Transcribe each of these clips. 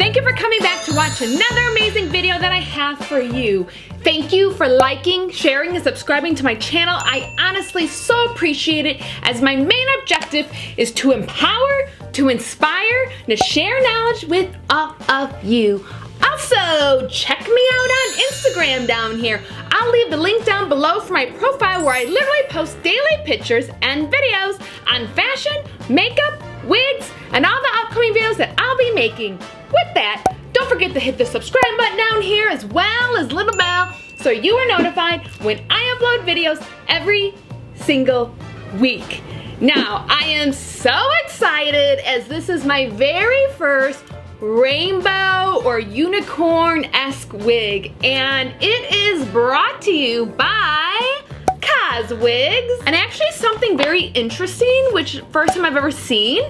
Thank you for coming back to watch another amazing video that I have for you. Thank you for liking, sharing, and subscribing to my channel. I honestly so appreciate it, as my main objective is to empower, to inspire, and to share knowledge with all of you. Also, check me out on Instagram down here. I'll leave the link down below for my profile, where I literally post daily pictures and videos on fashion, makeup, wigs, and all the upcoming videos that I'll be making. With that, don't forget to hit the subscribe button down here, as well as little bell, so you are notified when I upload videos every single week. Now, I am so excited, as this is my very first rainbow or unicorn-esque wig, and it is brought to you by Coss Wigs. And actually something very interesting, which first time I've ever seen,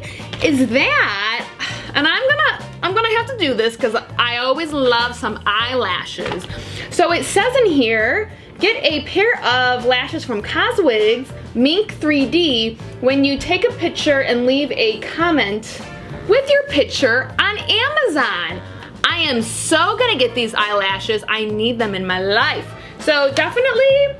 is that, and I'm gonna have to do this because I always love some eyelashes. So it says in here, get a pair of lashes from Coss Wigs, Mink 3D, when you take a picture and leave a comment with your picture on Amazon. I am so gonna get these eyelashes. I need them in my life. So definitely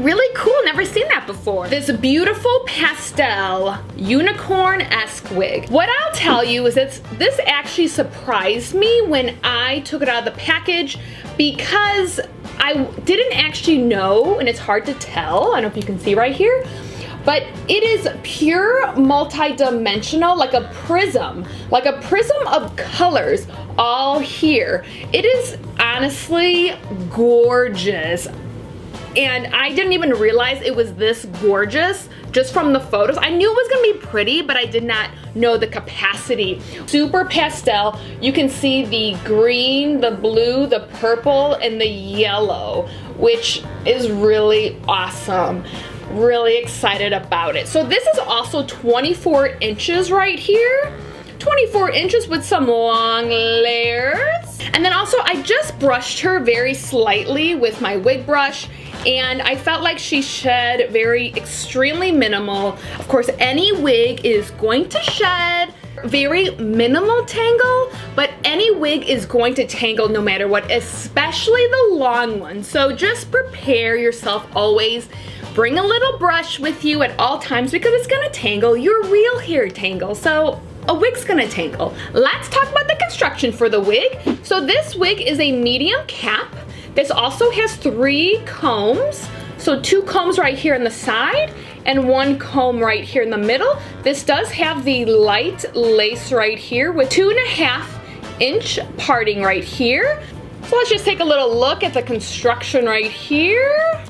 really cool, never seen that before. This beautiful pastel unicorn-esque wig. What I'll tell you is this actually surprised me when I took it out of the package, because I didn't actually know, and it's hard to tell, I don't know if you can see right here, but it is pure multi-dimensional, like a prism of colors all here. It is honestly gorgeous. And I didn't even realize it was this gorgeous just from the photos. I knew it was gonna be pretty, but I did not know the capacity. Super pastel. You can see the green, the blue, the purple, and the yellow, which is really awesome. Really excited about it. So this is also 24 inches right here. 24 inches with some long layers. And then also I just brushed her very slightly with my wig brush, and I felt like she shed extremely minimal. Of course, any wig is going to shed very minimal tangle, but any wig is going to tangle no matter what, especially the long ones. So just prepare yourself always. Bring a little brush with you at all times, because it's gonna tangle. Your real hair tangle, so a wig's gonna tangle. Let's talk about the construction for the wig. So this wig is a medium cap. This also has 3 combs. So 2 combs right here on the side and 1 comb right here in the middle. This does have the light lace right here with 2.5 inch parting right here. So let's just take a little look at the construction right here.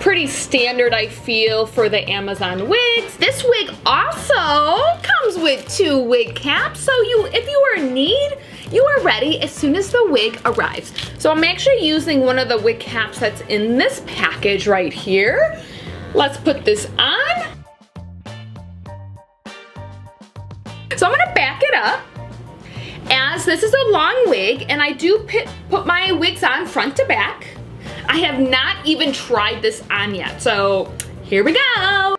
Pretty standard, I feel, for the Amazon wigs. This wig also comes with 2 wig caps, so if you are in need, you are ready as soon as the wig arrives. So I'm actually using one of the wig caps that's in this package right here. Let's put this on. So I'm gonna back it up, as this is a long wig, and I do put my wigs on front to back. I have not even tried this on yet, so here we go.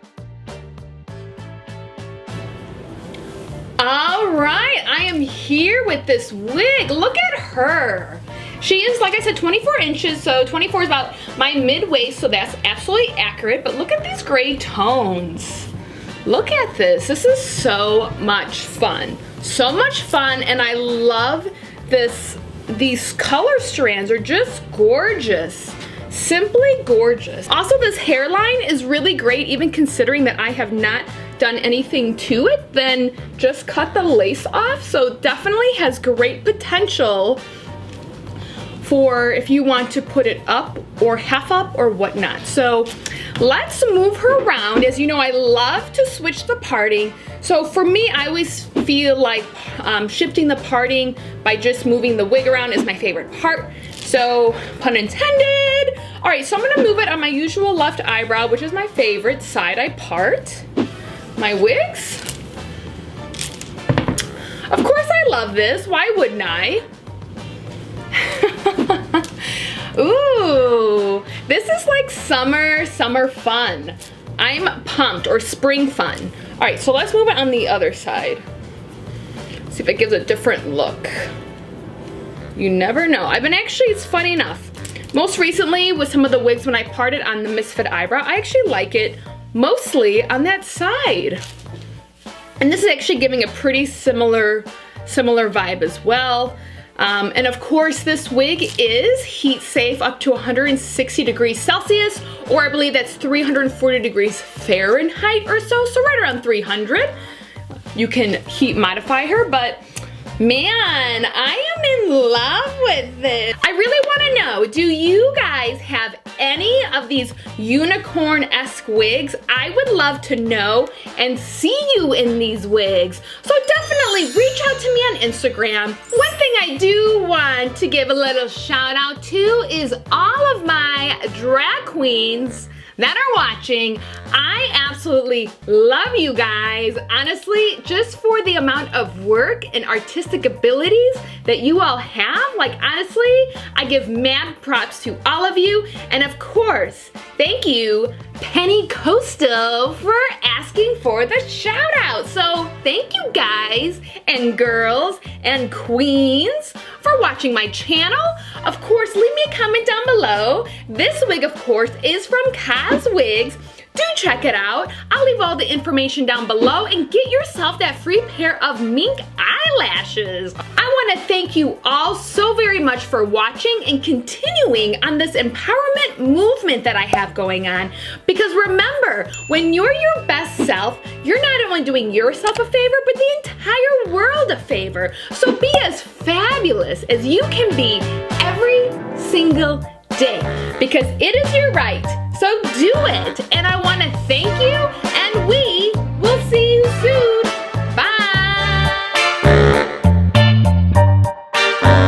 All right, I am here with this wig. Look at her. She is, like I said, 24 inches, so 24 is about my mid-waist, so that's absolutely accurate, but look at these gray tones. Look at this. This is so much fun. So much fun, and I love this. These color strands are just gorgeous. Simply gorgeous. Also, this hairline is really great, even considering that I have not done anything to it, then just cut the lace off. So definitely has great potential for if you want to put it up or half up or whatnot. So let's move her around. As you know, I love to switch the parting. So for me, I always feel like shifting the parting by just moving the wig around is my favorite part. So, pun intended. All right, so I'm gonna move it on my usual left eyebrow, which is my favorite side-eye part. My wigs. Of course I love this, why wouldn't I? Ooh, this is like summer fun. I'm pumped, or spring fun. All right, so let's move it on the other side. See if it gives a different look. You never know. It's funny enough. Most recently with some of the wigs when I parted on the Misfit eyebrow, I actually like it mostly on that side. And this is actually giving a pretty similar vibe as well. And of course this wig is heat safe up to 160 degrees Celsius, or I believe that's 340 degrees Fahrenheit or so right around 300. You can heat modify her, but man, I am in love with this. I really want to know, do you guys have any of these unicorn-esque wigs? I would love to know and see you in these wigs. So definitely reach out to me on Instagram. One thing I do want to give a little shout out to is all of my drag queens that are watching. I absolutely love you guys. Honestly, just for the amount of work and artistic abilities that you all have, like honestly, I give mad props to all of you. And of course, thank you, Penny Coastal, for asking for the shout out. So thank you guys and girls and queens for watching my channel. Of course, leave me a comment down below. This wig, of course, is from Coss Wigs. Do check it out. I'll leave all the information down below and get yourself that free pair of mink eyelashes. I want to thank you all so very much for watching and continuing on this empowerment movement that I have going on. Because remember, when you're your best self, you're not only doing yourself a favor, but the entire world a favor. So be as fabulous as you can be every single day, because it is your right. So do it. And I want to thank you